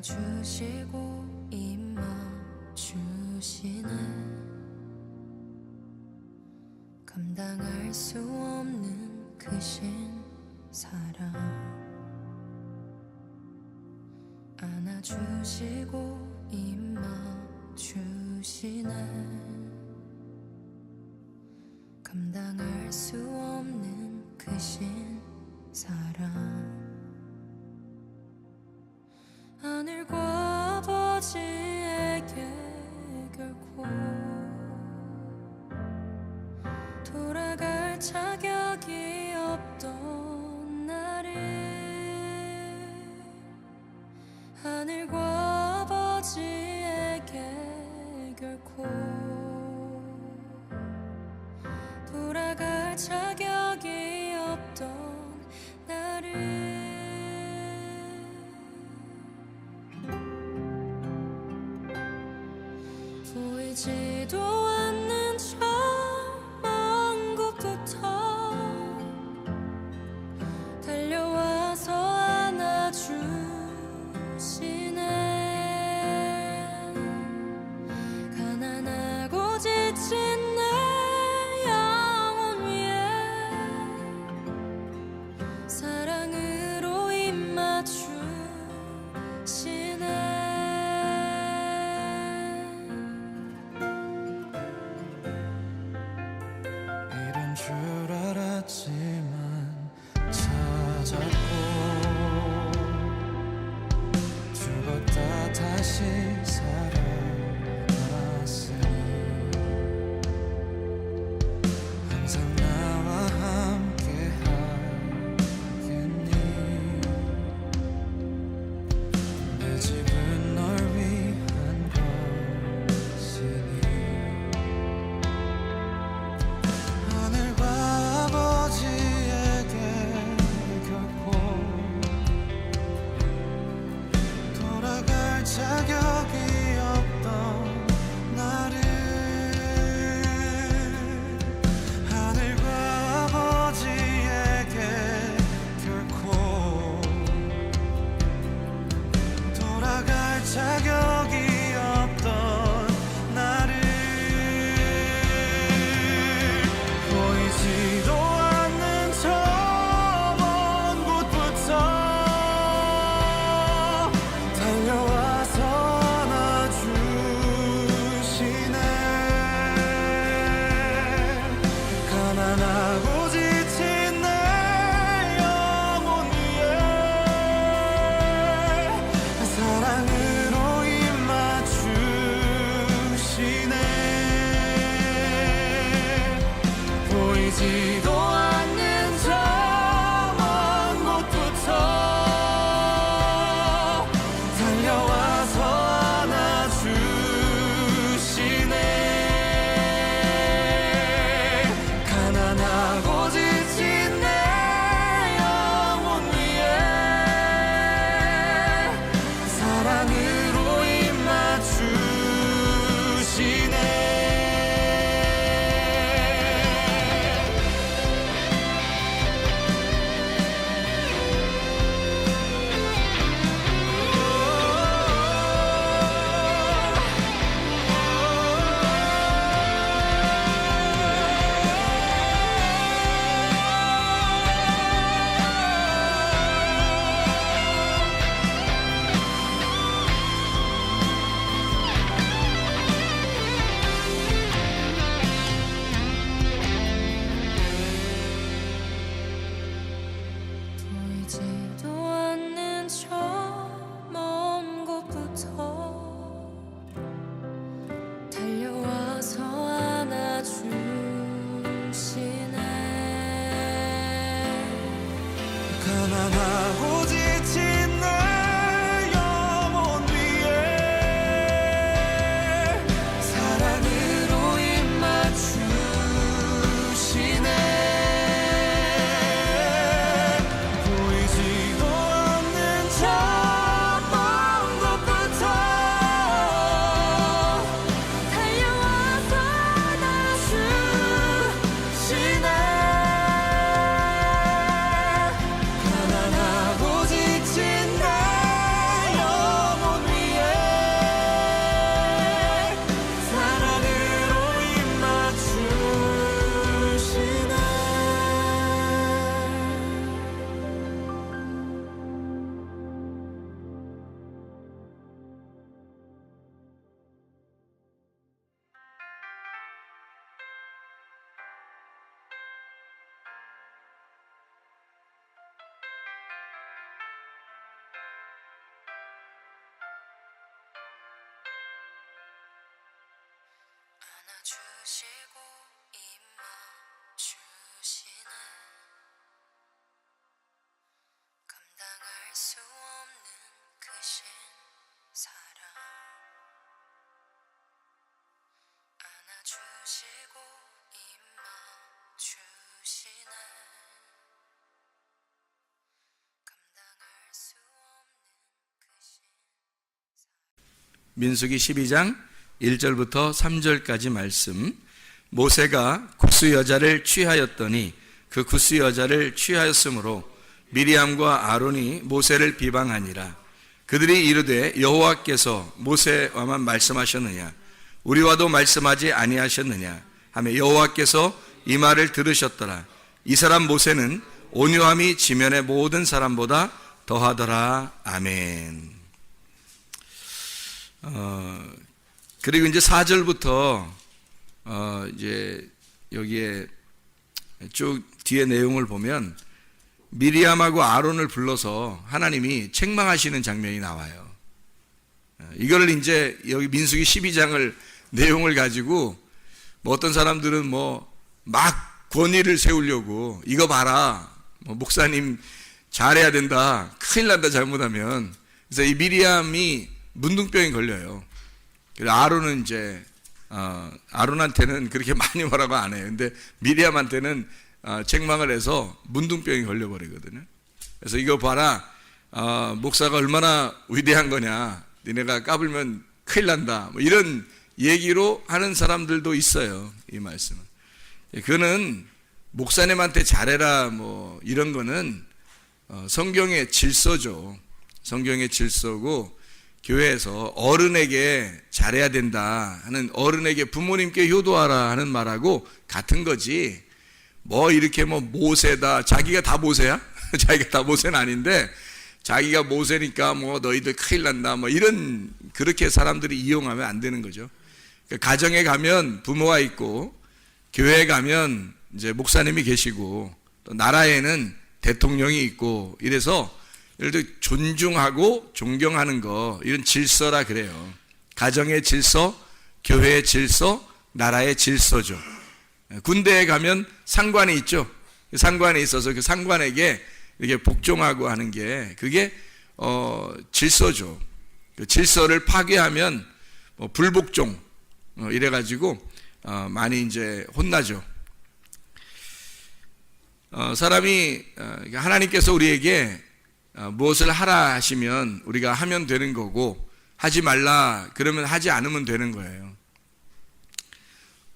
안아주시고 입맞추시네. 감당할 수 없는 크신 사랑 안아주시고 입맞추시네. 감당할 수 없는 크신 사랑 하늘과 아버지에게 결코 돌아갈 자격이 없던 나를 하늘과 아버지에게 결코 돌아갈 자격이 없던 나를 보이지도 않는 저 먼 곳부터 달려와서 안아주시네. 가난하고 지친 내 영혼 위에 사랑으로 입맞추시네. 줄 알았지만 찾았고 죽었다 다시 살아났으니 항상 나와 함께 하겠니. 내 집은 널 위한 것이니 하늘과 아버지에게 결코 돌아갈 자격이 없던 나를 하늘과 아버지에게 결코 돌아갈 자격이 없던 나를 보이지도 않는 저 먼 곳부터 달려와서 안아주시네. 가난하고 지친 내 영혼 위에 사랑으로 입맞추시네. 보이지도 않는 저 먼 곳부터 달려와서 안아주시네. 가난하고 지친 내 영혼 위에 사랑으로 입맞추시네. 보이지도 않는 저 먼 곳부터 달려와서 안아주시네. 가난하고 지친 내 영혼 위에 사랑으로 입맞추시네. 보이지도 않는 저 먼 곳부터 달려와서 안아주시네. 가난하고 주시고 임마 주시네 감당할 수 없는 크신 사랑 안아주시고 임마 주시네 감당할 수 없는 크신 민수기 12장 1절부터 3절까지 말씀. 모세가 구스 여자를 취하였더니 그 구스 여자를 취하였으므로 미리암과 아론이 모세를 비방하니라. 그들이 이르되 여호와께서 모세와만 말씀하셨느냐 우리와도 말씀하지 아니하셨느냐 하며 여호와께서 이 말을 들으셨더라. 이 사람 모세는 온유함이 지면의 모든 사람보다 더하더라. 아멘. 그리고 이제 4절부터 이제 여기에 쭉 뒤에 내용을 보면 미리암하고 아론을 불러서 하나님이 책망하시는 장면이 나와요. 이걸 이제 여기 민수기 12장을 내용을 가지고 뭐 어떤 사람들은 뭐 막 권위를 세우려고 이거 봐라 뭐 목사님 잘해야 된다 큰일 난다 잘못하면. 그래서 이 미리암이 문둥병이 걸려요. 그래서 아론은 이제 아론한테는 그렇게 많이 뭐라고 안 해요. 근데 미리암한테는 책망을 해서 문둥병이 걸려버리거든요. 그래서 이거 봐라 목사가 얼마나 위대한 거냐 니네가 까불면 큰일 난다 뭐 이런 얘기로 하는 사람들도 있어요. 이 말씀은 그는 목사님한테 잘해라 뭐 이런 거는 성경의 질서죠. 성경의 질서고 교회에서 어른에게 잘해야 된다 하는 어른에게 부모님께 효도하라 하는 말하고 같은 거지. 뭐 이렇게 뭐 모세다 자기가 다 모세야? 자기가 다 모세는 아닌데 자기가 모세니까 뭐 너희들 큰일 난다 뭐 이런 그렇게 사람들이 이용하면 안 되는 거죠. 그러니까 가정에 가면 부모가 있고 교회에 가면 이제 목사님이 계시고 또 나라에는 대통령이 있고 이래서 예를 들어 존중하고 존경하는 거 이런 질서라 그래요. 가정의 질서, 교회의 질서, 나라의 질서죠. 군대에 가면 상관이 있죠. 상관이 있어서 그 상관에게 이렇게 복종하고 하는 게 그게 질서죠. 그 질서를 파괴하면 뭐 불복종 이래가지고 많이 이제 혼나죠. 사람이 하나님께서 우리에게 무엇을 하라 하시면 우리가 하면 되는 거고 하지 말라 그러면 하지 않으면 되는 거예요.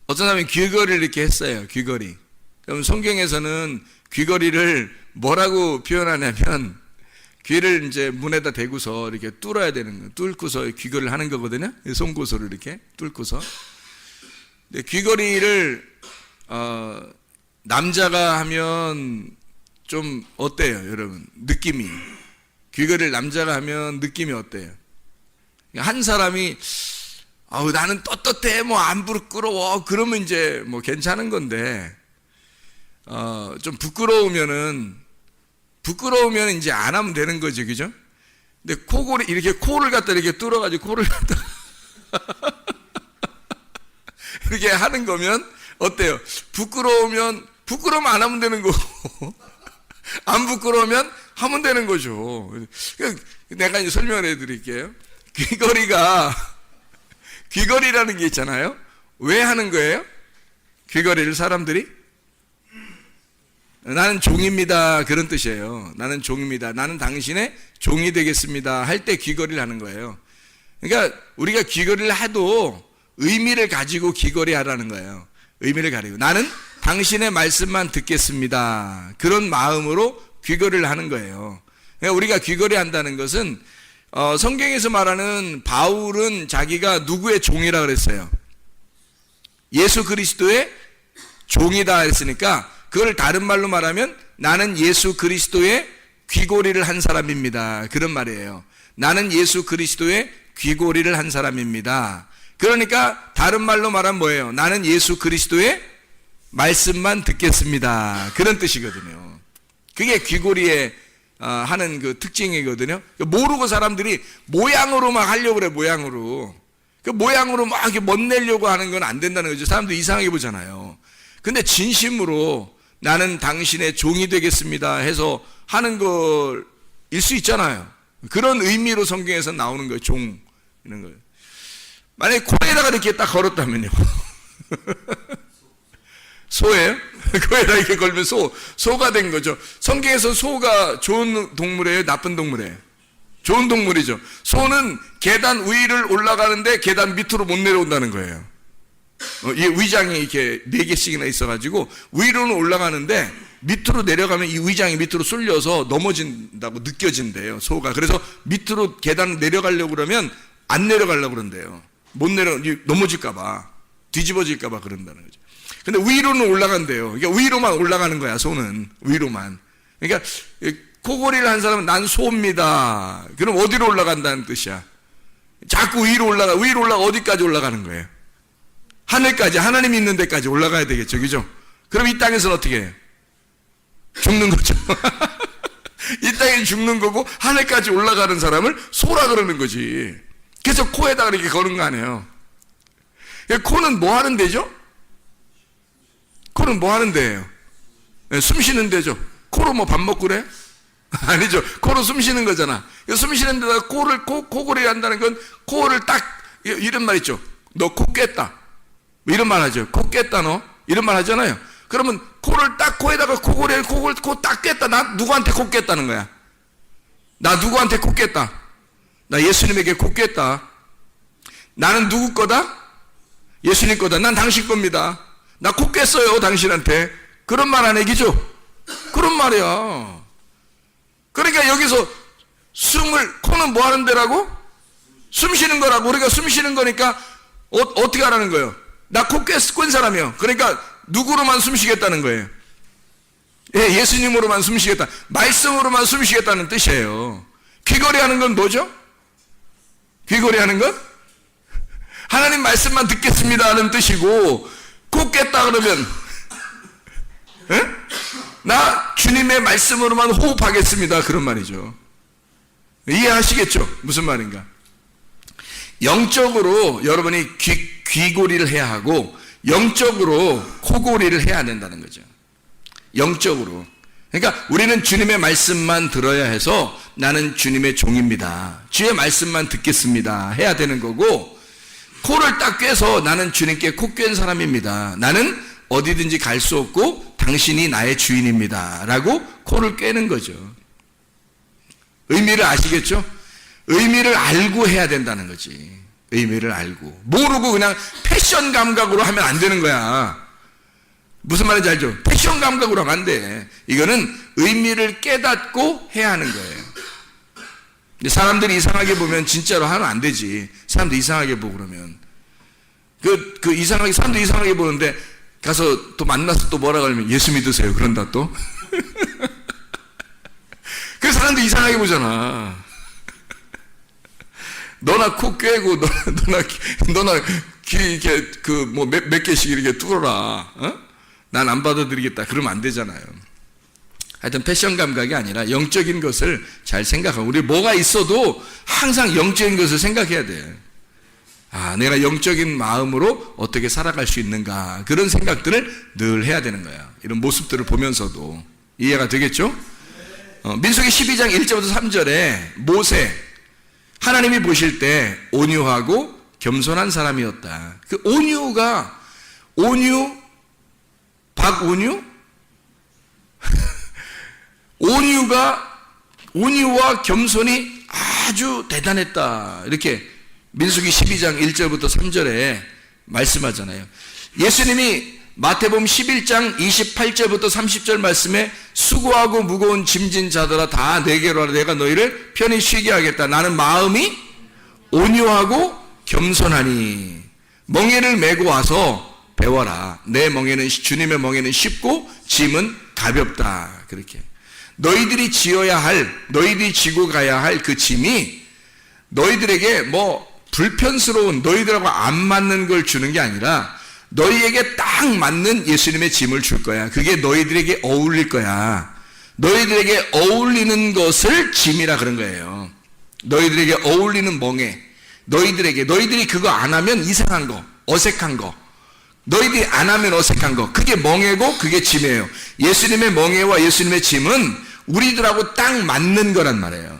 어떤 사람이 귀걸이를 이렇게 했어요. 귀걸이. 그럼 성경에서는 귀걸이를 뭐라고 표현하냐면 귀를 이제 문에다 대고서 이렇게 뚫어야 되는 거예요. 뚫고서 귀걸이를 하는 거거든요. 송곳으로 이렇게 뚫고서. 근데 귀걸이를 남자가 하면 좀 어때요, 여러분? 느낌이. 귀걸이를 남자가 하면 느낌이 어때요? 한 사람이 나는 떳떳해, 뭐 안 부끄러워. 그러면 이제 뭐 괜찮은 건데 좀 부끄러우면 이제 안 하면 되는 거죠, 그죠? 근데 코골이 이렇게 코를 갖다 이렇게 뚫어가지고 코를 갖다 이렇게 하는 거면 어때요? 부끄러우면 안 하면 되는 거고 안 부끄러우면 하면 되는 거죠. 내가 이제 설명을 해드릴게요. 귀걸이라는 게 있잖아요. 왜 하는 거예요? 귀걸이를 사람들이 나는 종입니다 그런 뜻이에요. 나는 종입니다. 나는 당신의 종이 되겠습니다 할 때 귀걸이를 하는 거예요. 그러니까 우리가 귀걸이를 해도 의미를 가지고 귀걸이 하라는 거예요. 의미를 가지고 나는 당신의 말씀만 듣겠습니다 그런 마음으로 귀걸이를 하는 거예요. 그러니까 우리가 귀걸이 한다는 것은 성경에서 말하는 바울은 자기가 누구의 종이라 그랬어요? 예수 그리스도의 종이다 했으니까 그걸 다른 말로 말하면 나는 예수 그리스도의 귀걸이를 한 사람입니다 그런 말이에요. 나는 예수 그리스도의 귀걸이를 한 사람입니다. 그러니까 다른 말로 말하면 뭐예요? 나는 예수 그리스도의 말씀만 듣겠습니다 그런 뜻이거든요. 그게 귀걸이의 하는 그 특징이거든요. 모르고 사람들이 모양으로 막 하려고 그래. 모양으로. 그 모양으로 막 이렇게 멋내려고 하는 건 안 된다는 거죠. 사람들이 이상하게 보잖아요. 근데 진심으로 나는 당신의 종이 되겠습니다 해서 하는 걸일 수 있잖아요. 그런 의미로 성경에서 나오는 거예요. 종 이런 거예요. 만약에 코에다가 이렇게 딱 걸었다면요. 소예요? 코에다 이렇게 걸면 소가 된 거죠. 성경에서 소가 좋은 동물이에요? 나쁜 동물이에요? 좋은 동물이죠. 소는 계단 위를 올라가는데 계단 밑으로 못 내려온다는 거예요. 이 위장이 이렇게 4개씩이나 있어가지고 위로는 올라가는데 밑으로 내려가면 이 위장이 밑으로 쏠려서 넘어진다고 느껴진대요, 소가. 그래서 밑으로 계단 내려가려고 그러면 안 내려가려고 그런대요. 못 넘어질까봐, 뒤집어질까봐 그런다는 거죠. 근데 위로는 올라간대요. 그러니까 위로만 올라가는 거야, 소는. 위로만. 그러니까 코골이를 한 사람은 난 소입니다. 그럼 어디로 올라간다는 뜻이야? 자꾸 위로 올라가 어디까지 올라가는 거예요? 하늘까지, 하나님이 있는 데까지 올라가야 되겠죠, 그죠? 그럼 이 땅에서는 어떻게 해요? 죽는 거죠. 이 땅에 죽는 거고 하늘까지 올라가는 사람을 소라 그러는 거지. 그래서 코에다가 이렇게 거는 거 아니에요. 코는 뭐 하는 데죠? 코는 뭐 하는 데예요? 숨 쉬는 데죠. 코로 뭐 밥 먹고 그래? 아니죠. 코로 숨 쉬는 거잖아. 숨 쉬는 데다가 코골이 한다는 건 코를 딱, 이런 말 있죠. 너 코 깼다. 이런 말 하죠. 코 깼다 너. 이런 말 하잖아요. 그러면 코를 딱 코에다가 코 딱 깼다. 나 누구한테 코 깼다는 거야? 나 누구한테 코 깼다? 나 예수님에게 코 깼다. 나는 누구 거다? 예수님 거다. 난 당신 겁니다. 나 코 깼어요, 당신한테. 그런 말 안 해기죠? 그런 말이야. 그러니까 여기서 코는 뭐 하는 데라고? 숨 쉬는 거라고. 우리가 숨 쉬는 거니까 어떻게 하라는 거예요? 나 코 깬 사람이요. 그러니까 누구로만 숨 쉬겠다는 거예요? 예, 예수님으로만 숨 쉬겠다. 말씀으로만 숨 쉬겠다는 뜻이에요. 귀걸이 하는 건 뭐죠? 귀걸이 하는 건? 하나님 말씀만 듣겠습니다 하는 뜻이고, 코 깼다 그러면, 예? 나 주님의 말씀으로만 호흡하겠습니다. 그런 말이죠. 이해하시겠죠? 무슨 말인가? 영적으로 여러분이 귀고리를 해야 하고, 영적으로 코골이를 해야 된다는 거죠. 영적으로. 그러니까 우리는 주님의 말씀만 들어야 해서 나는 주님의 종입니다. 주의 말씀만 듣겠습니다. 해야 되는 거고, 코를 딱 꿰서 나는 주님께 코 꿰는 사람입니다. 나는 어디든지 갈 수 없고 당신이 나의 주인입니다. 라고 코를 꿰는 거죠. 의미를 아시겠죠? 의미를 알고 해야 된다는 거지. 의미를 알고. 모르고 그냥 패션 감각으로 하면 안 되는 거야. 무슨 말인지 알죠? 패션 감각으로 하면 안 돼. 이거는 의미를 깨닫고 해야 하는 거예요. 근데 사람들이 이상하게 보면 진짜로 하면 안 되지. 사람들이 이상하게 보고 그러면. 사람들이 이상하게 보는데 가서 또 만나서 또 뭐라 그러면 예수 믿으세요. 그런다 또. 그래서 사람들이 이상하게 보잖아. 너나 코 꿰고, 너나 귀 이렇게 몇 개씩 이렇게 뚫어라. 어? 난 안 받아들이겠다. 그러면 안 되잖아요. 하여튼 패션 감각이 아니라 영적인 것을 잘 생각하고, 우리 뭐가 있어도 항상 영적인 것을 생각해야 돼. 아, 내가 영적인 마음으로 어떻게 살아갈 수 있는가. 그런 생각들을 늘 해야 되는 거야. 이런 모습들을 보면서도. 이해가 되겠죠? 민수기 12장 1절부터 3절에 모세, 하나님이 보실 때 온유하고 겸손한 사람이었다. 그 박온유? 온유와 겸손이 아주 대단했다. 이렇게 민수기 12장 1절부터 3절에 말씀하잖아요. 예수님이 마태복음 11장 28절부터 30절 말씀에 수고하고 무거운 짐진 자들아 다 내게로 와라. 내가 너희를 편히 쉬게 하겠다. 나는 마음이 온유하고 겸손하니 멍에를 메고 와서 배워라. 내 멍에는, 주님의 멍에는 쉽고 짐은 가볍다. 그렇게 너희들이 지고 가야 할 그 짐이 너희들에게 불편스러운, 너희들하고 안 맞는 걸 주는 게 아니라 너희에게 딱 맞는 예수님의 짐을 줄 거야. 그게 너희들에게 어울릴 거야. 너희들에게 어울리는 것을 짐이라 그런 거예요. 너희들에게 어울리는 멍에, 너희들이 그거 안 하면 이상한 거, 어색한 거, 너희들이 안 하면 어색한 거, 그게 멍해고 그게 짐이에요. 예수님의 멍해와 예수님의 짐은 우리들하고 딱 맞는 거란 말이에요.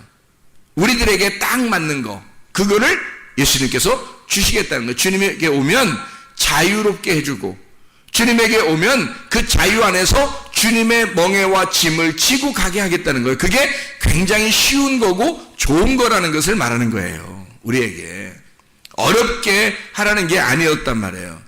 우리들에게 딱 맞는 거, 그거를 예수님께서 주시겠다는 거예요. 주님에게 오면 자유롭게 해주고, 주님에게 오면 그 자유 안에서 주님의 멍에와 짐을 지고 가게 하겠다는 거예요. 그게 굉장히 쉬운 거고 좋은 거라는 것을 말하는 거예요. 우리에게 어렵게 하라는 게 아니었단 말이에요.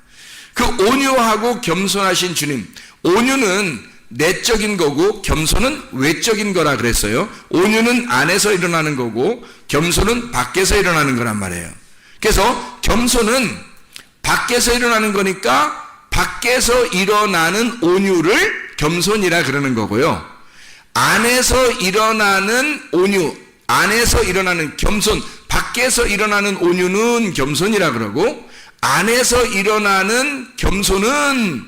그 온유하고 겸손하신 주님, 온유는 내적인 거고 겸손은 외적인 거라 그랬어요. 온유는 안에서 일어나는 거고 겸손은 밖에서 일어나는 거란 말이에요. 그래서 겸손은 밖에서 일어나는 거니까 밖에서 일어나는 온유를 겸손이라 그러는 거고요. 안에서 일어나는 온유, 안에서 일어나는 겸손, 밖에서 일어나는 온유는 겸손이라 그러고, 안에서 일어나는 겸손은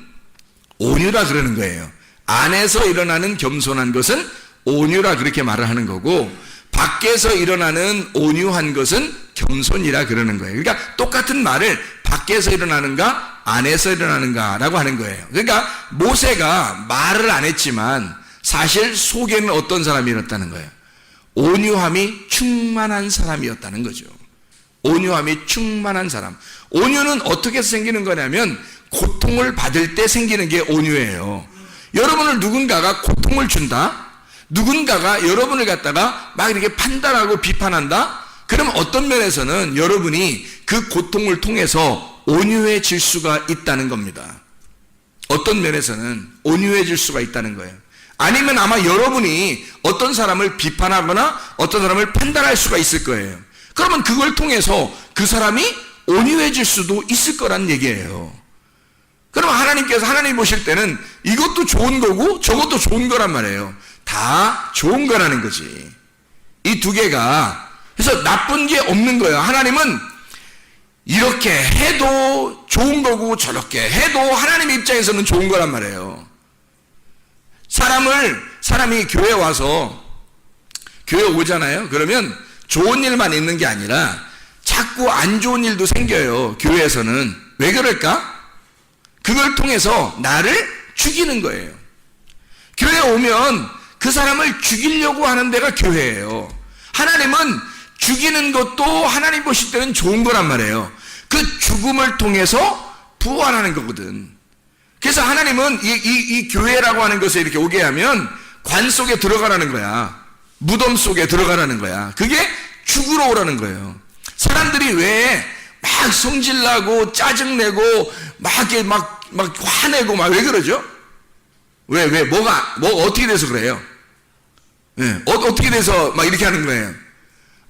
온유라 그러는 거예요. 안에서 일어나는 겸손한 것은 온유라 그렇게 말을 하는 거고, 밖에서 일어나는 온유한 것은 겸손이라 그러는 거예요. 그러니까 똑같은 말을 밖에서 일어나는가 안에서 일어나는가라고 하는 거예요. 그러니까 모세가 말을 안 했지만 사실 속에는 어떤 사람이었다는 거예요. 온유함이 충만한 사람이었다는 거죠. 온유함이 충만한 사람. 온유는 어떻게 생기는 거냐면 고통을 받을 때 생기는 게 온유예요. 여러분을 누군가가 고통을 준다? 누군가가 여러분을 갖다가 막 이렇게 판단하고 비판한다? 그럼 어떤 면에서는 여러분이 그 고통을 통해서 온유해질 수가 있다는 겁니다. 어떤 면에서는 온유해질 수가 있다는 거예요. 아니면 아마 여러분이 어떤 사람을 비판하거나 어떤 사람을 판단할 수가 있을 거예요. 그러면 그걸 통해서 그 사람이 온유해질 수도 있을 거란 얘기예요. 그럼 하나님께서 하나님 보실 때는 이것도 좋은 거고 저것도 좋은 거란 말이에요. 다 좋은 거라는 거지. 이 두 개가. 그래서 나쁜 게 없는 거예요. 하나님은 이렇게 해도 좋은 거고 저렇게 해도 하나님 입장에서는 좋은 거란 말이에요. 사람이 교회에 와서 교회 오잖아요. 그러면 좋은 일만 있는 게 아니라 자꾸 안 좋은 일도 생겨요. 교회에서는. 왜 그럴까? 그걸 통해서 나를 죽이는 거예요. 교회에 오면 그 사람을 죽이려고 하는 데가 교회예요. 하나님은 죽이는 것도 하나님 보실 때는 좋은 거란 말이에요. 그 죽음을 통해서 부활하는 거거든. 그래서 하나님은 이 교회라고 하는 것에 이렇게 오게 하면 관 속에 들어가라는 거야. 무덤 속에 들어가라는 거야. 그게 죽으러 오라는 거예요. 사람들이 왜 막 성질나고 짜증내고 막 이렇게 막 화내고 막 왜 그러죠? 뭐가 어떻게 돼서 그래요? 네, 어떻게 돼서 막 이렇게 하는 거예요?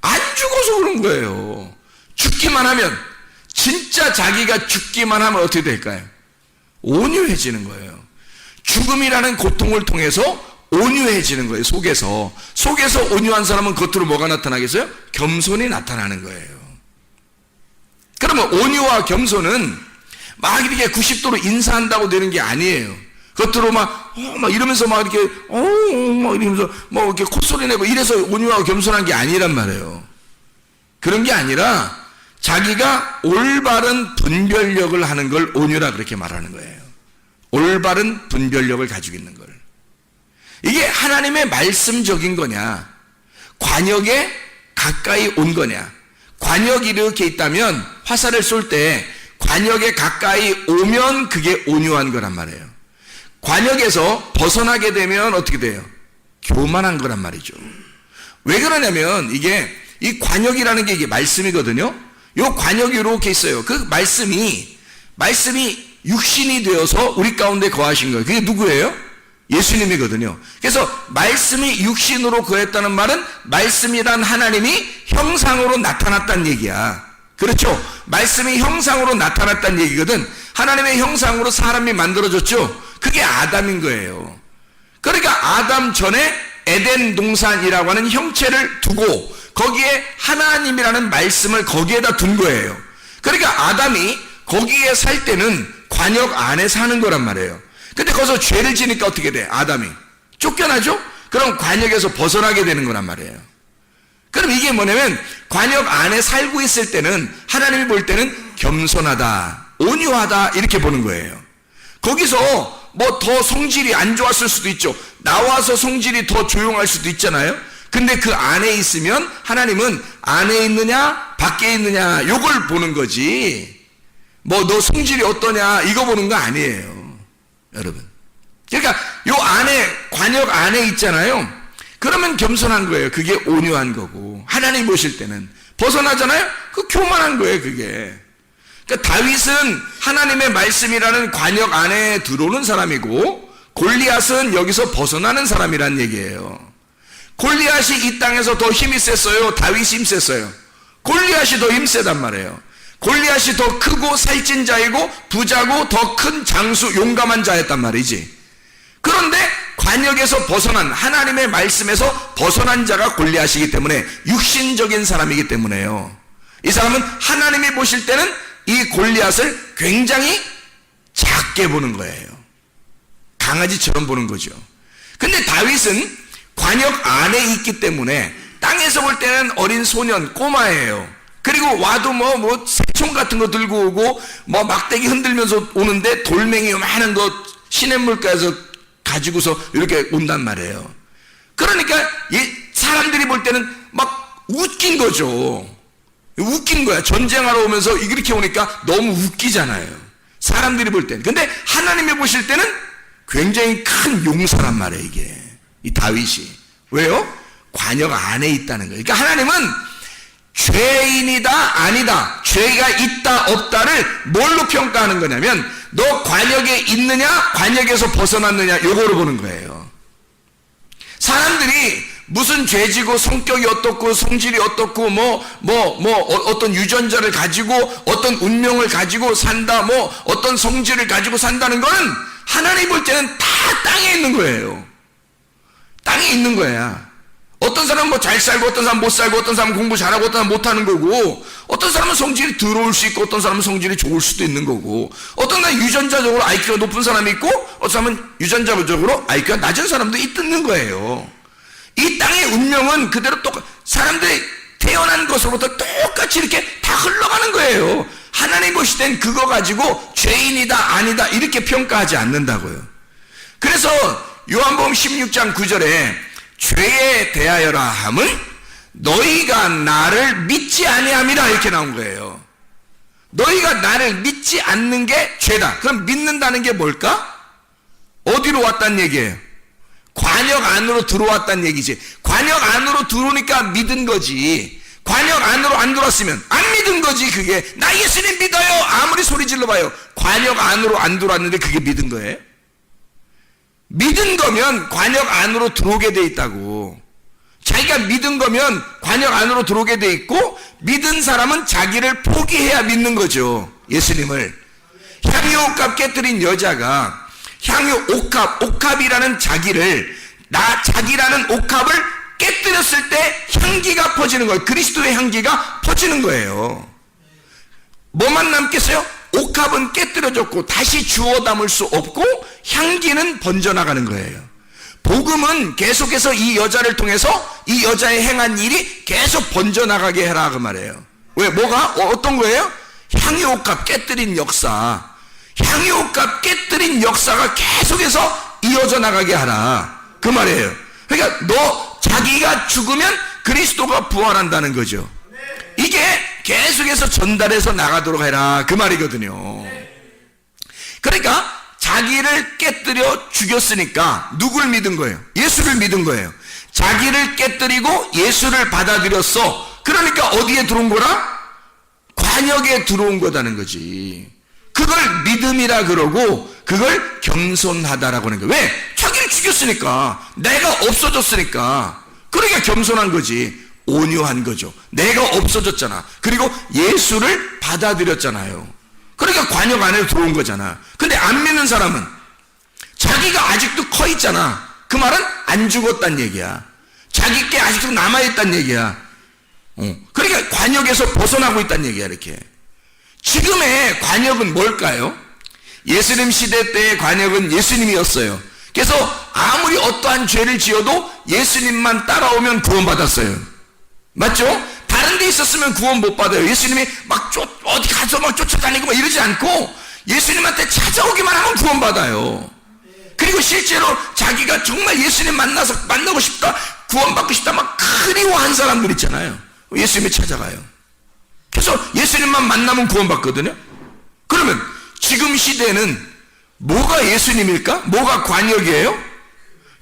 안 죽어서 그런 거예요. 죽기만 하면, 진짜 자기가 죽기만 하면 어떻게 될까요? 온유해지는 거예요. 죽음이라는 고통을 통해서 온유해지는 거예요. 속에서 온유한 사람은 겉으로 뭐가 나타나겠어요? 겸손이 나타나는 거예요. 그러면 온유와 겸손은 막 이렇게 90도로 인사한다고 되는 게 아니에요. 겉으로 막 이러면서 막 이렇게 막 이러면서 뭐 이렇게 콧소리 내고 이래서 온유하고 겸손한 게 아니란 말이에요. 그런 게 아니라 자기가 올바른 분별력을 하는 걸 온유라 그렇게 말하는 거예요. 올바른 분별력을 가지고 있는 걸. 이게 하나님의 말씀적인 거냐, 관역에 가까이 온 거냐. 관역이 이렇게 있다면 화살을 쏠 때 관역에 가까이 오면 그게 온유한 거란 말이에요. 관역에서 벗어나게 되면 어떻게 돼요? 교만한 거란 말이죠. 왜 그러냐면 이 관역이라는 게 이게 말씀이거든요. 이 관역이 이렇게 있어요. 그 말씀이 육신이 되어서 우리 가운데 거하신 거예요. 그게 누구예요? 예수님이거든요. 그래서 말씀이 육신으로 거했다는 말은 말씀이란 하나님이 형상으로 나타났다는 얘기야. 그렇죠? 말씀이 형상으로 나타났다는 얘기거든. 하나님의 형상으로 사람이 만들어졌죠. 그게 아담인 거예요. 그러니까 아담 전에 에덴 동산이라고 하는 형체를 두고 거기에 하나님이라는 말씀을 거기에다 둔 거예요. 그러니까 아담이 거기에 살 때는 관역 안에 사는 거란 말이에요. 근데 거기서 죄를 지니까 어떻게 돼? 아담이 쫓겨나죠? 그럼 관역에서 벗어나게 되는 거란 말이에요. 그럼 이게 뭐냐면 관역 안에 살고 있을 때는 하나님이 볼 때는 겸손하다, 온유하다 이렇게 보는 거예요. 거기서 뭐 더 성질이 안 좋았을 수도 있죠. 나와서 성질이 더 조용할 수도 있잖아요. 근데 그 안에 있으면 하나님은 안에 있느냐 밖에 있느냐 요걸 보는 거지, 뭐 너 성질이 어떠냐 이거 보는 거 아니에요, 여러분. 그러니까 요 안에, 관역 안에 있잖아요. 그러면 겸손한 거예요. 그게 온유한 거고, 하나님 보실 때는 벗어나잖아요. 그 교만한 거예요, 그게. 그러니까 다윗은 하나님의 말씀이라는 관역 안에 들어오는 사람이고, 골리앗은 여기서 벗어나는 사람이란 얘기예요. 골리앗이 이 땅에서 더 힘이 셌어요, 다윗이 힘 셌어요? 골리앗이 더 힘 세단 말이에요. 골리앗이 더 크고 살찐 자이고 부자고 더 큰 장수, 용감한 자였단 말이지. 그런데 관역에서 벗어난, 하나님의 말씀에서 벗어난 자가 골리앗이기 때문에, 육신적인 사람이기 때문에요. 이 사람은 하나님이 보실 때는 이 골리앗을 굉장히 작게 보는 거예요. 강아지처럼 보는 거죠. 근데 다윗은 관역 안에 있기 때문에 땅에서 볼 때는 어린 소년, 꼬마예요. 그리고 와도 뭐 새총 같은 거 들고 오고 뭐 막대기 흔들면서 오는데 돌멩이 많은 거 시냇물가에서 가지고서 이렇게 온단 말이에요. 그러니까 사람들이 볼 때는 막 웃긴 거죠. 웃긴 거야. 전쟁하러 오면서 이렇게 오니까 너무 웃기잖아요, 사람들이 볼 때는. 근데 하나님이 보실 때는 굉장히 큰 용사란 말이에요, 이게. 이 다윗이. 왜요? 관역 안에 있다는 거예요. 그러니까 하나님은 죄인이다 아니다, 죄가 있다 없다를 뭘로 평가하는 거냐면, 너 관역에 있느냐 관역에서 벗어났느냐 요거로 보는 거예요. 사람들이 무슨 죄지고 성격이 어떻고 성질이 어떻고 어떤 유전자를 가지고 어떤 운명을 가지고 산다, 뭐 어떤 성질을 가지고 산다는 거는 하나님 볼 때는 다 땅에 있는 거예요. 땅에 있는 거야. 어떤 사람은 뭐 잘 살고 어떤 사람은 못 살고, 어떤 사람은 공부 잘하고 어떤 사람은 못하는 거고, 어떤 사람은 성질이 더러울 수 있고 어떤 사람은 성질이 좋을 수도 있는 거고, 어떤 사람은 유전자적으로 IQ가 높은 사람이 있고 어떤 사람은 유전자적으로 IQ가 낮은 사람도 있는 거예요. 이 땅의 운명은 그대로 사람들이 태어난 것으로부터 똑같이 이렇게 다 흘러가는 거예요. 하나님 보실 땐 그거 가지고 죄인이다 아니다 이렇게 평가하지 않는다고요. 그래서 요한복음 16장 9절에 죄에 대하여라 함은 너희가 나를 믿지 아니함이라 이렇게 나온 거예요. 너희가 나를 믿지 않는 게 죄다. 그럼 믿는다는 게 뭘까? 어디로 왔단 얘기예요? 관역 안으로 들어왔단 얘기지. 관역 안으로 들어오니까 믿은 거지. 관역 안으로 안 들어왔으면 안 믿은 거지. 그게 나 예수님 믿어요 아무리 소리 질러봐요. 관역 안으로 안 들어왔는데 그게 믿은 거예요? 믿은 거면 관역 안으로 들어오게 돼 있다고. 자기가 믿은 거면 관역 안으로 들어오게 돼 있고, 믿은 사람은 자기를 포기해야 믿는 거죠, 예수님을. 향유 옥합 깨뜨린 여자가 향유 옥합이라는 자기라는 옥합을 깨뜨렸을 때 향기가 퍼지는 거예요. 그리스도의 향기가 퍼지는 거예요. 뭐만 남겠어요? 옥합은 깨뜨려졌고 다시 주워 담을 수 없고 향기는 번져나가는 거예요. 복음은 계속해서 이 여자를 통해서 이 여자의 행한 일이 계속 번져나가게 해라 그 말이에요. 왜? 뭐가? 어떤 거예요? 향유옥합 깨뜨린 역사. 향유옥합 깨뜨린 역사가 계속해서 이어져 나가게 하라 그 말이에요. 그러니까 자기가 죽으면 그리스도가 부활한다는 거죠. 이게 계속해서 전달해서 나가도록 해라 그 말이거든요. 그러니까 자기를 깨뜨려 죽였으니까 누굴 믿은 거예요? 예수를 믿은 거예요. 자기를 깨뜨리고 예수를 받아들였어. 그러니까 어디에 들어온 거라? 관역에 들어온 거다는 거지. 그걸 믿음이라 그러고 그걸 겸손하다라고 하는 거예요. 왜? 자기를 죽였으니까, 내가 없어졌으니까. 그러니까 겸손한 거지. 온유한 거죠. 내가 없어졌잖아. 그리고 예수를 받아들였잖아요. 그러니까 관역 안에 들어온 거잖아. 근데 안 믿는 사람은 자기가 아직도 커 있잖아. 그 말은 안 죽었단 얘기야. 자기 게 아직도 남아있단 얘기야. 그러니까 관역에서 벗어나고 있단 얘기야. 이렇게. 지금의 관역은 뭘까요? 예수님 시대 때의 관역은 예수님이었어요. 그래서 아무리 어떠한 죄를 지어도 예수님만 따라오면 구원받았어요. 맞죠? 다른 데 있었으면 구원 못 받아요. 예수님이 막 어디 가서 막 쫓아다니고 막 이러지 않고 예수님한테 찾아오기만 하면 구원 받아요. 그리고 실제로 자기가 정말 예수님 만나고 싶다, 구원받고 싶다 막 그리워한 사람들 있잖아요. 예수님이 찾아가요. 그래서 예수님만 만나면 구원받거든요. 그러면 지금 시대는 뭐가 예수님일까? 뭐가 관역이에요?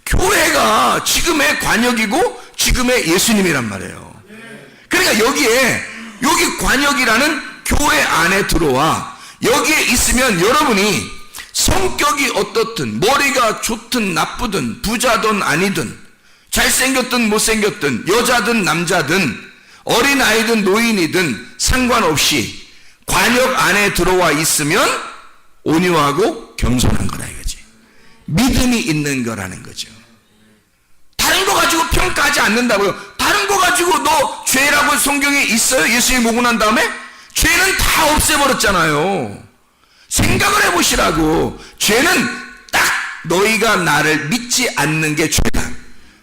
교회가 지금의 관역이고 지금의 예수님이란 말이에요. 그러니까 여기 관역이라는 교회 안에 들어와 여기에 있으면 여러분이 성격이 어떻든 머리가 좋든 나쁘든 부자든 아니든 잘생겼든 못생겼든 여자든 남자든 어린아이든 노인이든 상관없이 관역 안에 들어와 있으면 온유하고 겸손한 거라 이거지. 믿음이 있는 거라는 거죠. 다른 거 가지고 평가하지 않는다고요. 다른 거 가지고 너 죄라고 성경에 있어요? 예수님 오고 난 다음에? 죄는 다 없애버렸잖아요. 생각을 해보시라고. 죄는 딱 너희가 나를 믿지 않는 게 죄다.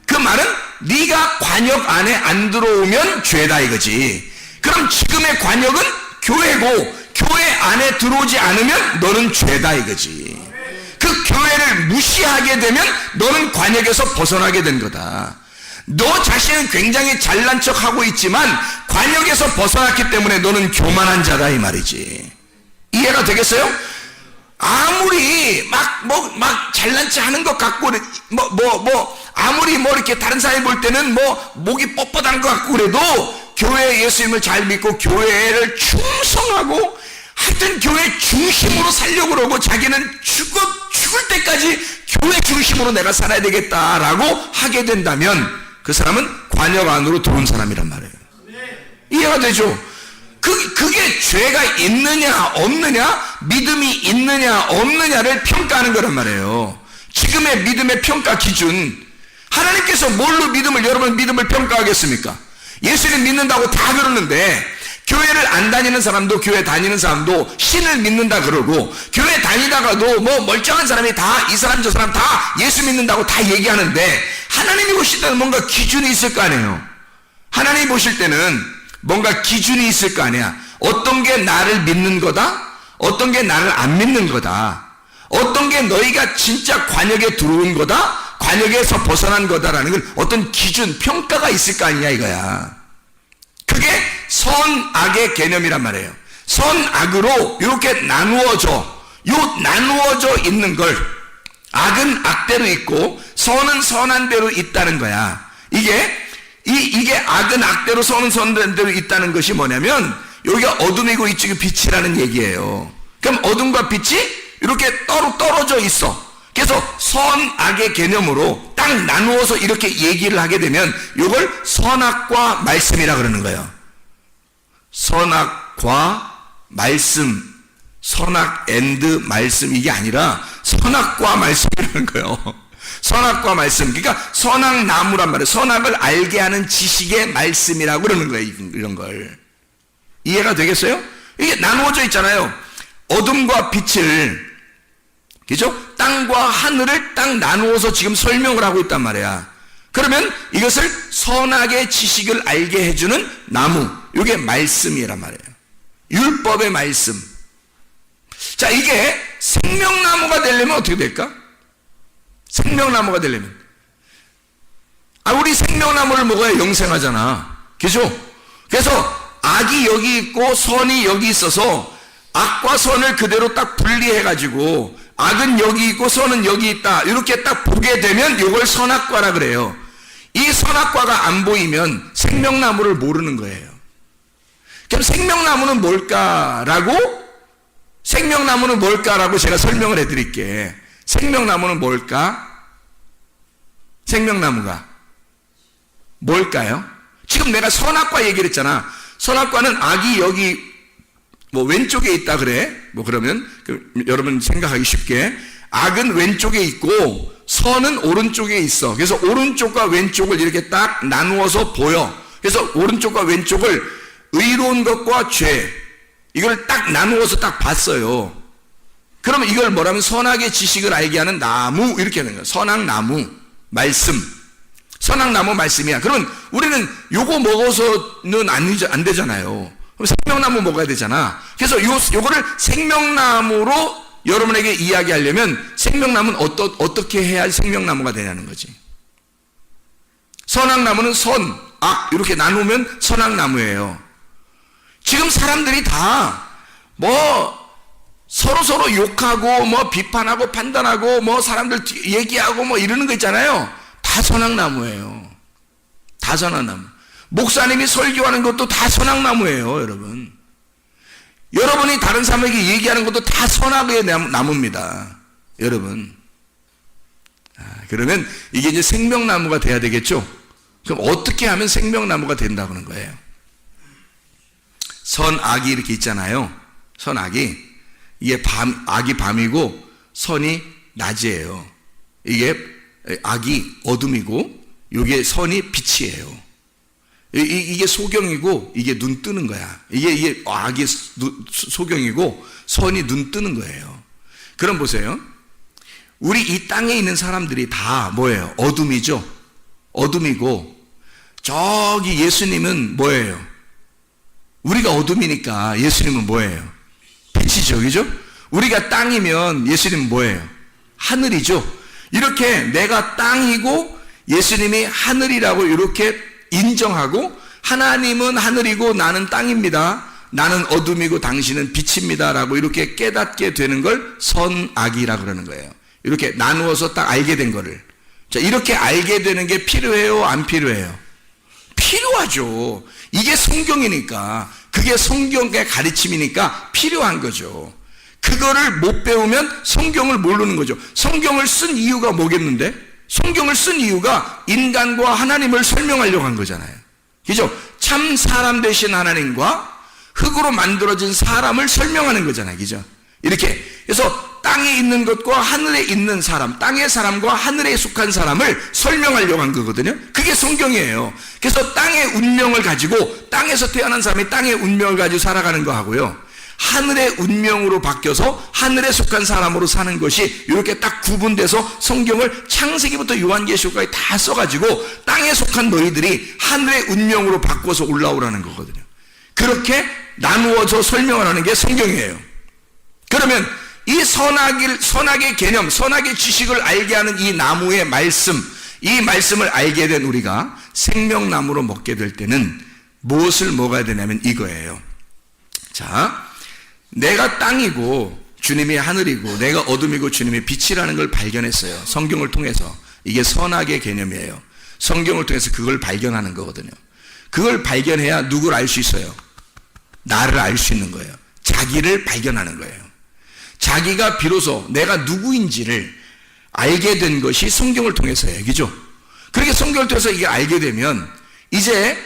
그 말은 네가 관역 안에 안 들어오면 죄다 이거지. 그럼 지금의 관역은 교회고 교회 안에 들어오지 않으면 너는 죄다 이거지. 그 교회를 무시하게 되면 너는 관역에서 벗어나게 된 거다. 너 자신은 굉장히 잘난 척하고 있지만 관역에서 벗어났기 때문에 너는 교만한 자다 이 말이지. 이해가 되겠어요? 아무리 막 잘난 척 하는 것 같고 아무리 이렇게 다른 사람이 볼 때는 목이 뻣뻣한 것 같고 그래도 교회 예수님을 잘 믿고 교회를 충성하고 하여튼 교회 중심으로 살려고 그러고 자기는 죽을 때까지 교회 중심으로 내가 살아야 되겠다라고 하게 된다면 그 사람은 관역 안으로 들어온 사람이란 말이에요. 이해가 되죠? 그게 죄가 있느냐 없느냐, 믿음이 있느냐 없느냐를 평가하는 거란 말이에요. 지금의 믿음의 평가 기준, 하나님께서 뭘로 여러분 믿음을 평가하겠습니까? 예수님 믿는다고 다 그러는데 교회를 안 다니는 사람도 교회 다니는 사람도 신을 믿는다 그러고 교회 다니다가도 멀쩡한 사람이 다 이 사람 저 사람 다 예수 믿는다고 다 얘기하는데 하나님이 보실 때는 뭔가 기준이 있을 거 아니에요. 하나님이 보실 때는 뭔가 기준이 있을 거 아니야. 어떤 게 나를 믿는 거다, 어떤 게 나를 안 믿는 거다, 어떤 게 너희가 진짜 관역에 들어온 거다, 관역에서 벗어난 거다라는 걸 어떤 기준, 평가가 있을 거 아니냐 이거야. 그게 선악의 개념이란 말이에요. 선악으로 이렇게 나누어져 있는 걸 악은 악대로 있고 선은 선한 대로 있다는 거야. 이게 악은 악대로 선은 선대로 있다는 것이 뭐냐면 여기가 어둠이고 이쪽이 빛이라는 얘기예요. 그럼 어둠과 빛이 이렇게 떨어져 있어. 그래서 선악의 개념으로 딱 나누어서 이렇게 얘기를 하게 되면 이걸 선악과 말씀이라 그러는 거예요. 선악과 말씀, 선악 앤드 말씀, 이게 아니라 선악과 말씀이라는 거예요. 선악과 말씀, 그러니까 선악나무란 말이에요. 선악을 알게 하는 지식의 말씀이라고 그러는 거예요. 이런 걸 이해가 되겠어요? 이게 나누어져 있잖아요. 어둠과 빛을, 그죠? 땅과 하늘을 딱 나누어서 지금 설명을 하고 있단 말이야. 그러면 이것을 선악의 지식을 알게 해주는 나무, 이게 말씀이란 말이에요. 율법의 말씀. 자, 이게 생명나무가 되려면 어떻게 될까? 생명나무가 되려면 우리 생명나무를 먹어야 영생하잖아, 그죠? 그래서 악이 여기 있고 선이 여기 있어서 악과 선을 그대로 딱 분리해가지고 악은 여기 있고 선은 여기 있다 이렇게 딱 보게 되면 이걸 선악과라 그래요. 이 선악과가 안 보이면 생명나무를 모르는 거예요. 그럼 생명나무는 뭘까라고 제가 설명을 해드릴게. 생명나무는 뭘까? 생명나무가 뭘까요? 지금 내가 선악과 얘기를 했잖아. 선악과는 악이 여기 왼쪽에 있다 그래. 그러면 여러분 생각하기 쉽게 악은 왼쪽에 있고 선은 오른쪽에 있어. 그래서 오른쪽과 왼쪽을 이렇게 딱 나누어서 보여. 그래서 오른쪽과 왼쪽을 의로운 것과 죄, 이걸 딱 나누어서 딱 봤어요. 그러면 이걸 뭐라면 선악의 지식을 알게 하는 나무, 이렇게 하는 거예요. 선악나무, 말씀. 선악나무 말씀이야. 그러면 우리는 요거 먹어서는 안 되잖아요. 그럼 생명나무 먹어야 되잖아. 그래서 요거를 생명나무로 여러분에게 이야기하려면 생명나무는 어떻게 해야 생명나무가 되냐는 거지. 선악나무는 선, 악 이렇게 나누면 선악나무예요. 지금 사람들이 다 서로 욕하고 비판하고 판단하고 사람들 얘기하고 이러는 거 있잖아요. 다 선악나무예요. 다 선악나무. 목사님이 설교하는 것도 다 선악나무예요, 여러분. 여러분이 다른 사람에게 얘기하는 것도 다 선악의 나무입니다, 여러분. 그러면 이게 이제 생명나무가 돼야 되겠죠? 그럼 어떻게 하면 생명나무가 된다고 하는 거예요? 선악이 이렇게 있잖아요. 선악이. 이게 악이 밤이고 선이 낮이에요. 이게 악이 어둠이고 이게 선이 빛이에요. 이게 소경이고 이게 눈 뜨는 거야. 이게 악이 소경이고 선이 눈 뜨는 거예요. 그럼 보세요. 우리 이 땅에 있는 사람들이 다 뭐예요? 어둠이죠. 어둠이고 저기 예수님은 뭐예요? 우리가 어둠이니까 예수님은 뭐예요? 빛이죠. 그죠? 우리가 땅이면 예수님은 뭐예요? 하늘이죠. 이렇게 내가 땅이고 예수님이 하늘이라고 이렇게 인정하고 하나님은 하늘이고 나는 땅입니다. 나는 어둠이고 당신은 빛입니다. 라고 이렇게 깨닫게 되는 걸 선악이라 그러는 거예요. 이렇게 나누어서 딱 알게 된 거를. 자, 이렇게 알게 되는 게 필요해요? 안 필요해요? 필요하죠. 이게 성경이니까, 그게 성경의 가르침이니까 필요한 거죠. 그거를 못 배우면 성경을 모르는 거죠. 성경을 쓴 이유가 뭐겠는데? 성경을 쓴 이유가 인간과 하나님을 설명하려고 한 거잖아요. 그죠? 참 사람 되신 하나님과 흙으로 만들어진 사람을 설명하는 거잖아요. 그죠? 이렇게. 그래서 땅에 있는 것과 하늘에 있는 사람, 땅의 사람과 하늘에 속한 사람을 설명하려고 한 거거든요. 그게 성경이에요. 그래서 땅의 운명을 가지고, 땅에서 태어난 사람이 땅의 운명을 가지고 살아가는 거 하고요, 하늘의 운명으로 바뀌어서 하늘에 속한 사람으로 사는 것이 이렇게 딱 구분돼서 성경을 창세기부터 요한계시록까지 다 써가지고 땅에 속한 너희들이 하늘의 운명으로 바꿔서 올라오라는 거거든요. 그렇게 나누어서 설명을 하는 게 성경이에요. 그러면 이 선악의 개념, 선악의 지식을 알게 하는 이 나무의 말씀, 이 말씀을 알게 된 우리가 생명나무로 먹게 될 때는 무엇을 먹어야 되냐면 이거예요. 자, 내가 땅이고 주님이 하늘이고 내가 어둠이고 주님이 빛이라는 걸 발견했어요. 성경을 통해서. 이게 선악의 개념이에요. 성경을 통해서 그걸 발견하는 거거든요. 그걸 발견해야 누구를 알 수 있어요? 나를 알 수 있는 거예요. 자기를 발견하는 거예요. 자기가 비로소 내가 누구인지를 알게 된 것이 성경을 통해서예요. 그죠? 그렇게 성경을 통해서 이게 알게 되면 이제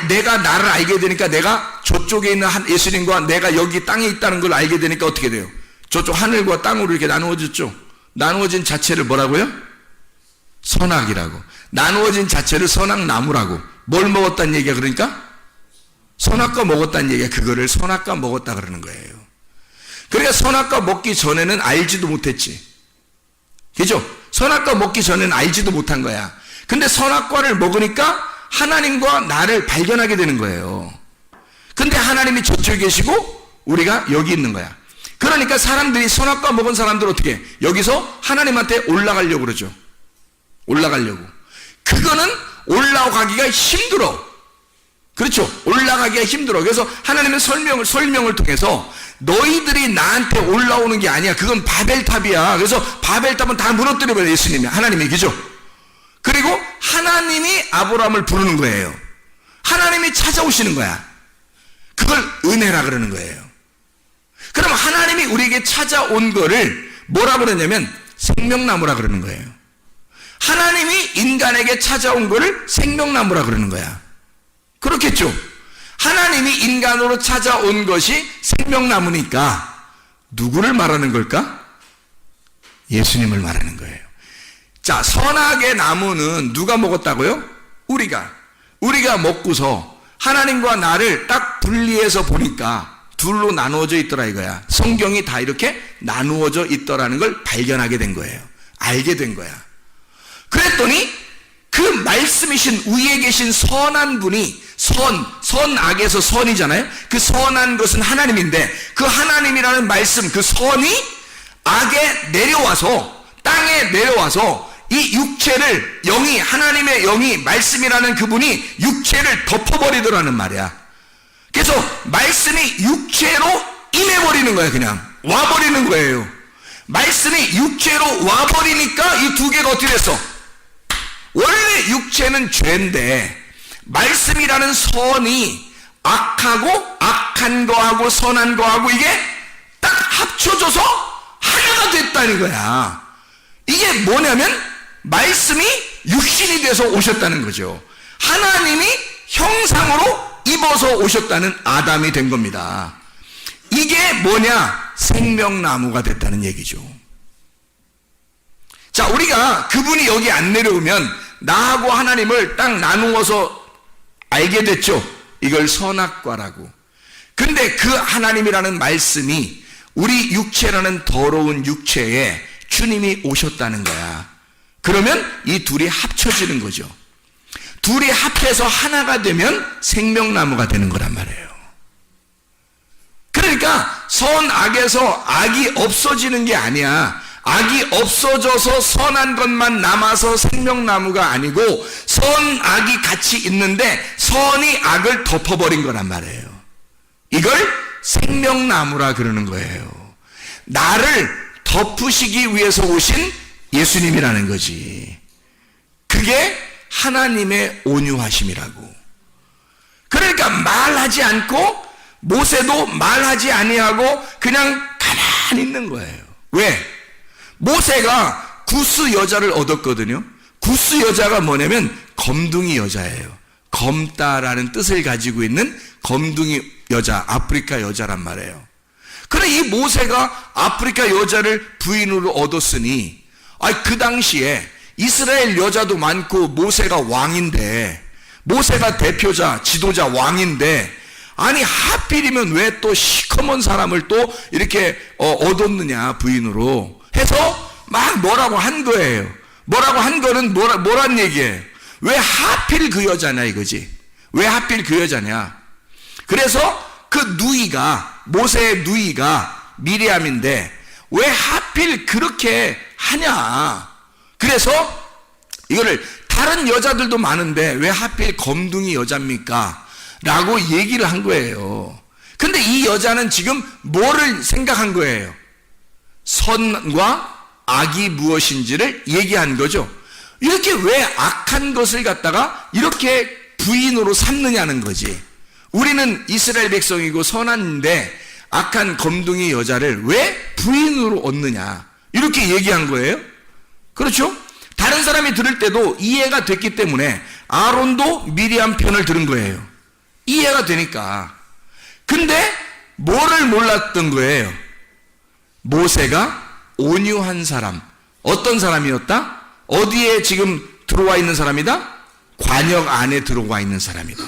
내가 나를 알게 되니까 내가 저쪽에 있는 예수님과 내가 여기 땅에 있다는 걸 알게 되니까 어떻게 돼요? 저쪽 하늘과 땅으로 이렇게 나누어졌죠. 나누어진 자체를 뭐라고요? 선악이라고. 나누어진 자체를 선악나무라고. 뭘 먹었다는 얘기야? 그러니까 선악과 먹었다는 얘기야. 그거를 선악과 먹었다 그러는 거예요. 그러니까 선악과 먹기 전에는 알지도 못했지. 그죠? 선악과 먹기 전에는 알지도 못한 거야. 근데 선악과를 먹으니까 하나님과 나를 발견하게 되는 거예요. 근데 하나님이 저쪽에 계시고 우리가 여기 있는 거야. 그러니까 사람들이 선악과 먹은 사람들 어떻게 해? 여기서 하나님한테 올라가려고 그러죠. 올라가려고. 그거는 올라가기가 힘들어. 그렇죠? 올라가기가 힘들어. 그래서 하나님은 설명을 통해서 너희들이 나한테 올라오는 게 아니야. 그건 바벨탑이야. 그래서 바벨탑은 다 무너뜨려버려요. 예수님이. 하나님이. 그죠? 그리고 하나님이 아브라함을 부르는 거예요. 하나님이 찾아오시는 거야. 그걸 은혜라 그러는 거예요. 그럼 하나님이 우리에게 찾아온 거를 뭐라 그러냐면 생명나무라 그러는 거예요. 하나님이 인간에게 찾아온 거를 생명나무라 그러는 거야. 그렇겠죠? 하나님이 인간으로 찾아온 것이 생명나무니까 누구를 말하는 걸까? 예수님을 말하는 거예요. 자, 선악의 나무는 누가 먹었다고요? 우리가 먹고서 하나님과 나를 딱 분리해서 보니까 둘로 나누어져 있더라 이거야. 성경이 다 이렇게 나누어져 있더라는 걸 발견하게 된 거예요. 알게 된 거야. 그랬더니 그 말씀이신 위에 계신 선한 분이 선악에서 선이잖아요. 그 선한 것은 하나님인데 그 하나님이라는 말씀, 그 선이 악에 내려와서, 땅에 내려와서 이 육체를, 영이, 하나님의 영이, 말씀이라는 그분이 육체를 덮어버리더라는 말이야. 그래서 말씀이 육체로 임해버리는 거예요. 그냥 와버리는 거예요. 말씀이 육체로 와버리니까 이 두 개가 어떻게 됐어? 원래 육체는 죄인데 말씀이라는 선이 악하고, 악한 거하고 선한 거하고 이게 딱 합쳐져서 하나가 됐다는 거야. 이게 뭐냐면 말씀이 육신이 돼서 오셨다는 거죠. 하나님이 형상으로 입어서 오셨다는 아담이 된 겁니다. 이게 뭐냐? 생명나무가 됐다는 얘기죠. 자, 우리가 그분이 여기 안 내려오면 나하고 하나님을 딱 나누어서 알게 됐죠. 이걸 선악과라고. 근데 그 하나님이라는 말씀이 우리 육체라는 더러운 육체에 주님이 오셨다는 거야. 그러면 이 둘이 합쳐지는 거죠. 둘이 합해서 하나가 되면 생명나무가 되는 거란 말이에요. 그러니까 선악에서 악이 없어지는 게 아니야. 악이 없어져서 선한 것만 남아서 생명나무가 아니고 선악이 같이 있는데 선이 악을 덮어버린 거란 말이에요. 이걸 생명나무라 그러는 거예요. 나를 덮으시기 위해서 오신 예수님이라는 거지. 그게 하나님의 온유하심이라고. 그러니까 말하지 않고 모세도 말하지 아니하고 그냥 가만히 있는 거예요. 왜? 모세가 구스 여자를 얻었거든요. 구스 여자가 뭐냐면 검둥이 여자예요. 검다라는 뜻을 가지고 있는 검둥이 여자, 아프리카 여자란 말이에요. 그래 이 모세가 아프리카 여자를 부인으로 얻었으니 그 당시에 이스라엘 여자도 많고 모세가 왕인데, 모세가 대표자, 지도자, 왕인데 아니 하필이면 왜 또 시커먼 사람을 또 이렇게 얻었느냐 부인으로 해서 막 뭐라고 한 거예요. 뭐라고 한 거는 뭐란 얘기예요. 왜 하필 그 여자냐 이거지. 왜 하필 그 여자냐. 그래서 그 누이가, 모세의 누이가 미리암인데 왜 하필 그렇게 하냐. 그래서 이거를 다른 여자들도 많은데 왜 하필 검둥이 여자입니까? 라고 얘기를 한 거예요. 근데 이 여자는 지금 뭐를 생각한 거예요? 선과 악이 무엇인지를 얘기한 거죠. 이렇게 왜 악한 것을 갖다가 이렇게 부인으로 삼느냐는 거지. 우리는 이스라엘 백성이고 선한데 악한 검둥이 여자를 왜 부인으로 얻느냐 이렇게 얘기한 거예요. 그렇죠? 다른 사람이 들을 때도 이해가 됐기 때문에 아론도 미리암 편을 들은 거예요. 이해가 되니까. 근데 뭐를 몰랐던 거예요? 모세가 온유한 사람. 어떤 사람이었다? 어디에 지금 들어와 있는 사람이다? 관역 안에 들어와 있는 사람이다.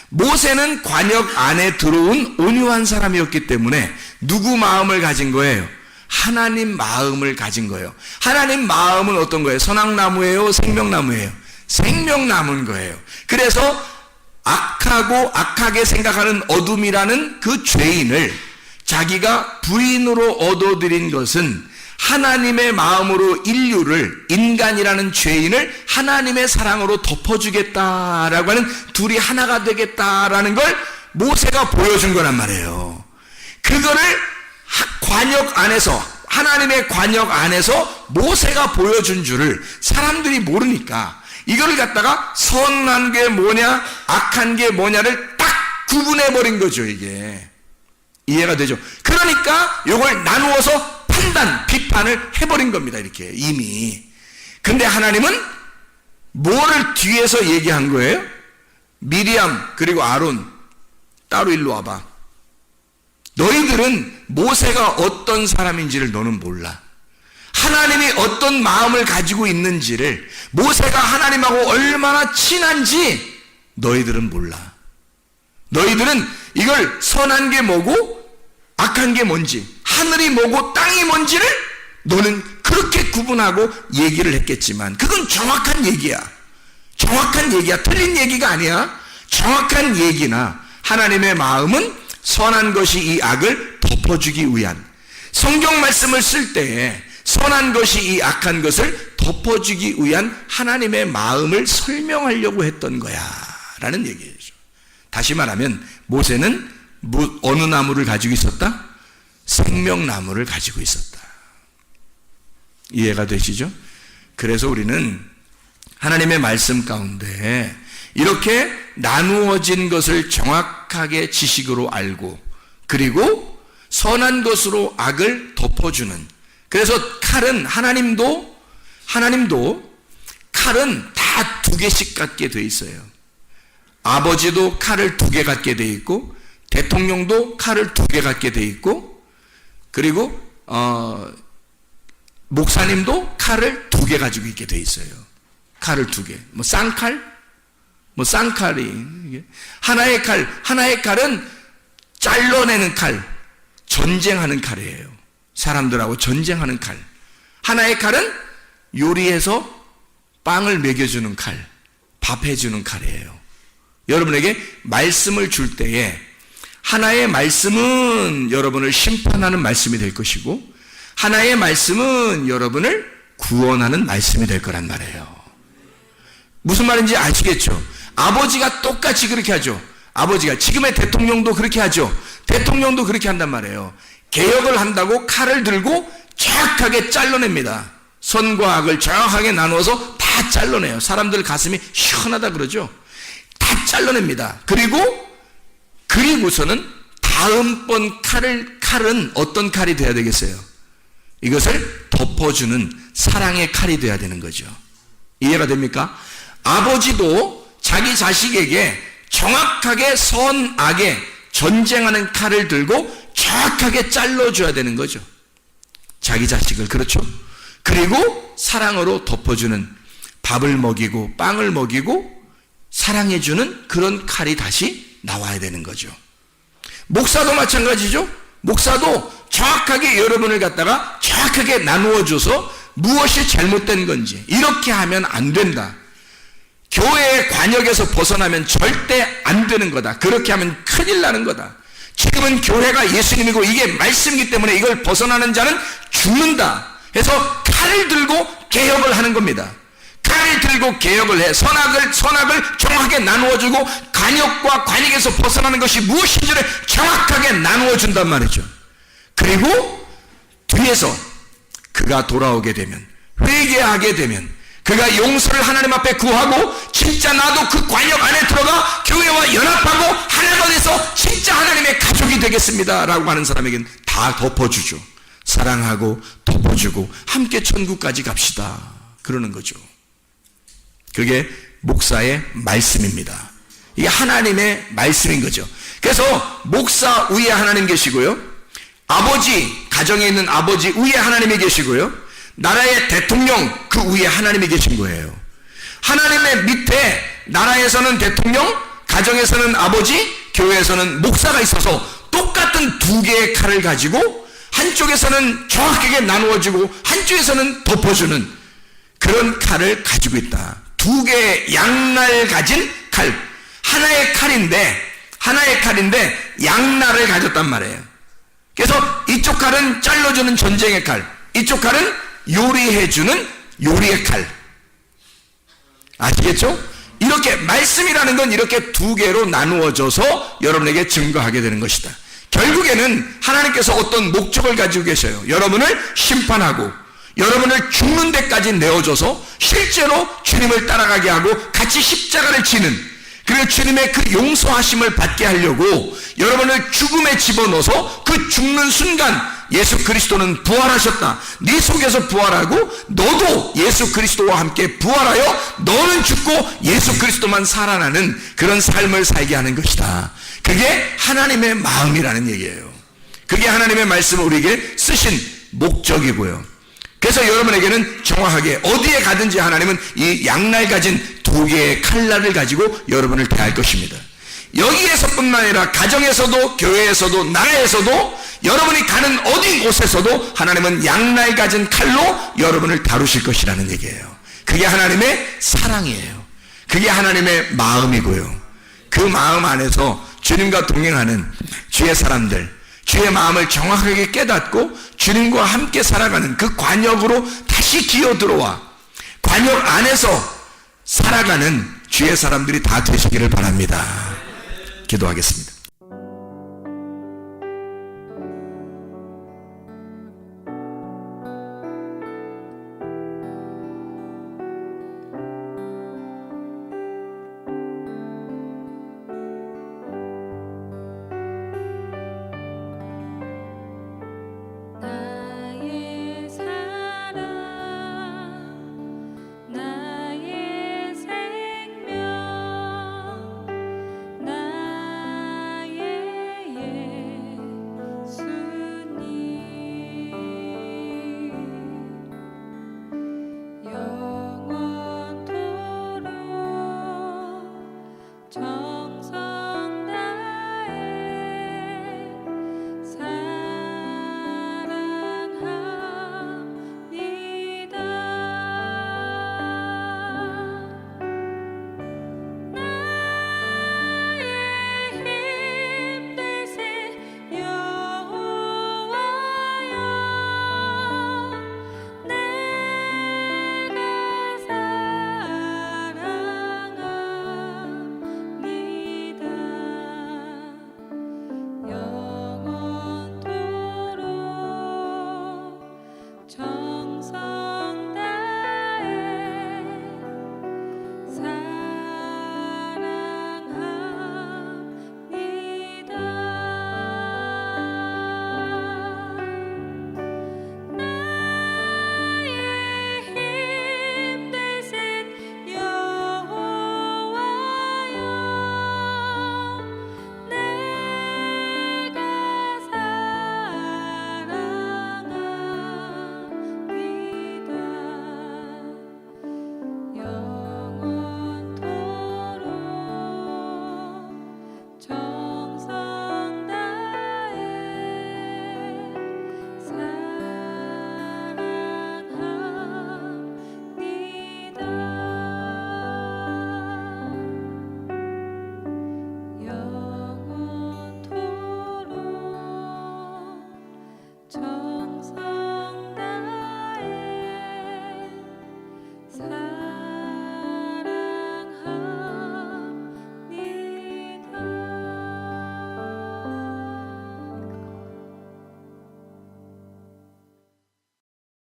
모세는 관역 안에 들어온 온유한 사람이었기 때문에 누구 마음을 가진 거예요? 하나님 마음을 가진 거예요. 하나님 마음은 어떤 거예요? 선악나무예요? 생명나무예요? 생명나무인 거예요. 그래서 악하고 악하게 생각하는 어둠이라는 그 죄인을 자기가 부인으로 얻어들인 것은 하나님의 마음으로 인류를, 인간이라는 죄인을 하나님의 사랑으로 덮어주겠다라고 하는, 둘이 하나가 되겠다라는 걸 모세가 보여준 거란 말이에요. 그거를 관역 안에서, 하나님의 관역 안에서 모세가 보여준 줄을 사람들이 모르니까 이거를 갖다가 선한 게 뭐냐 악한 게 뭐냐를 딱 구분해버린 거죠. 이게 이해가 되죠? 그러니까 이걸 나누어서 판단, 비판을 해버린 겁니다. 이렇게 이미. 근데 하나님은 뭐를 뒤에서 얘기한 거예요? 미리암 그리고 아론 따로 일로 와봐. 너희들은 모세가 어떤 사람인지를 너는 몰라. 하나님이 어떤 마음을 가지고 있는지를, 모세가 하나님하고 얼마나 친한지 너희들은 몰라. 너희들은 이걸 선한 게 뭐고 악한 게 뭔지, 하늘이 뭐고 땅이 뭔지를 너는 그렇게 구분하고 얘기를 했겠지만 그건 정확한 얘기야. 정확한 얘기야. 틀린 얘기가 아니야. 정확한 얘기나 하나님의 마음은 선한 것이 이 악을 덮어주기 위한, 성경 말씀을 쓸 때에 선한 것이 이 악한 것을 덮어주기 위한 하나님의 마음을 설명하려고 했던 거야 라는 얘기죠. 다시 말하면 모세는 어느 나무를 가지고 있었다? 생명나무를 가지고 있었다. 이해가 되시죠? 그래서 우리는 하나님의 말씀 가운데 이렇게 나누어진 것을 정확하게 지식으로 알고, 그리고 선한 것으로 악을 덮어주는, 그래서 칼은 하나님도 칼은 다 두 개씩 갖게 돼 있어요. 아버지도 칼을 2개 갖게 돼 있고, 대통령도 칼을 2개 갖게 돼 있고, 그리고 목사님도 칼을 2개 가지고 있게 돼 있어요. 칼을 2개. 쌍칼이 하나의 칼은 잘라내는 칼, 전쟁하는 칼이에요. 사람들하고 전쟁하는 칼. 하나의 칼은 요리해서 빵을 먹여주는 칼, 밥 해주는 칼이에요. 여러분에게 말씀을 줄 때에 하나의 말씀은 여러분을 심판하는 말씀이 될 것이고, 하나의 말씀은 여러분을 구원하는 말씀이 될 거란 말이에요. 무슨 말인지 아시겠죠? 아버지가 똑같이 그렇게 하죠. 아버지가, 지금의 대통령도 그렇게 하죠. 대통령도 그렇게 한단 말이에요. 개혁을 한다고 칼을 들고 정확하게 잘라냅니다. 선과 악을 정확하게 나누어서 다 잘라내요. 사람들 가슴이 시원하다 그러죠. 다 잘라냅니다. 그리고서는 다음번 칼은 어떤 칼이 돼야 되겠어요? 이것을 덮어주는 사랑의 칼이 돼야 되는 거죠. 이해가 됩니까? 아버지도 자기 자식에게 정확하게 선악에 전쟁하는 칼을 들고 정확하게 잘라줘야 되는 거죠. 자기 자식을. 그렇죠? 그리고 사랑으로 덮어주는, 밥을 먹이고 빵을 먹이고 사랑해주는 그런 칼이 다시 나와야 되는 거죠. 목사도 마찬가지죠. 목사도 정확하게 여러분을 갖다가 정확하게 나누어줘서 무엇이 잘못된 건지, 이렇게 하면 안 된다, 교회의 관역에서 벗어나면 절대 안 되는 거다, 그렇게 하면 큰일 나는 거다, 지금은 교회가 예수님이고 이게 말씀이기 때문에 이걸 벗어나는 자는 죽는다 해서 칼을 들고 개혁을 하는 겁니다. 칼을 들고 개혁을 해 선악을 정확하게 나누어주고, 관역과 관역에서 벗어나는 것이 무엇인지를 정확하게 나누어준단 말이죠. 그리고 뒤에서 그가 돌아오게 되면, 회개하게 되면, 그가 용서를 하나님 앞에 구하고 진짜 나도 그 관역 안에 들어가 교회와 연합하고 하나가 돼서 진짜 하나님의 가족이 되겠습니다 라고 하는 사람에게는 다 덮어주죠. 사랑하고 덮어주고 함께 천국까지 갑시다 그러는 거죠. 그게 목사의 말씀입니다. 이게 하나님의 말씀인 거죠. 그래서 목사 위에 하나님 계시고요, 아버지, 가정에 있는 아버지 위에 하나님이 계시고요, 나라의 대통령 그 위에 하나님이 계신 거예요. 하나님의 밑에 나라에서는 대통령, 가정에서는 아버지, 교회에서는 목사가 있어서 똑같은 2개의 칼을 가지고 한쪽에서는 정확하게 나누어주고 한쪽에서는 덮어주는 그런 칼을 가지고 있다. 2개의 양날 가진 칼. 하나의 칼인데 양날을 가졌단 말이에요. 그래서 이쪽 칼은 잘라주는 전쟁의 칼, 이쪽 칼은 요리해주는 요리의 칼. 아시겠죠? 이렇게 말씀이라는 건 이렇게 2개로 나누어져서 여러분에게 증거하게 되는 것이다. 결국에는 하나님께서 어떤 목적을 가지고 계셔요. 여러분을 심판하고 여러분을 죽는 데까지 내어줘서 실제로 주님을 따라가게 하고 같이 십자가를 지는, 그리고 주님의 그 용서하심을 받게 하려고 여러분을 죽음에 집어넣어서 그 죽는 순간 예수 그리스도는 부활하셨다, 네 속에서 부활하고 너도 예수 그리스도와 함께 부활하여 너는 죽고 예수 그리스도만 살아나는 그런 삶을 살게 하는 것이다. 그게 하나님의 마음이라는 얘기예요. 그게 하나님의 말씀을 우리에게 쓰신 목적이고요. 그래서 여러분에게는 정확하게 어디에 가든지 하나님은 이 양날 가진 2개의 칼날을 가지고 여러분을 대할 것입니다. 여기에서뿐만 아니라 가정에서도 교회에서도 나라에서도 여러분이 가는 어디 곳에서도 하나님은 양날 가진 칼로 여러분을 다루실 것이라는 얘기예요. 그게 하나님의 사랑이에요. 그게 하나님의 마음이고요. 그 마음 안에서 주님과 동행하는 주의 사람들, 주의 마음을 정확하게 깨닫고 주님과 함께 살아가는 그 관역으로 다시 기어 들어와 관역 안에서 살아가는 주의 사람들이 다 되시기를 바랍니다. 기도하겠습니다.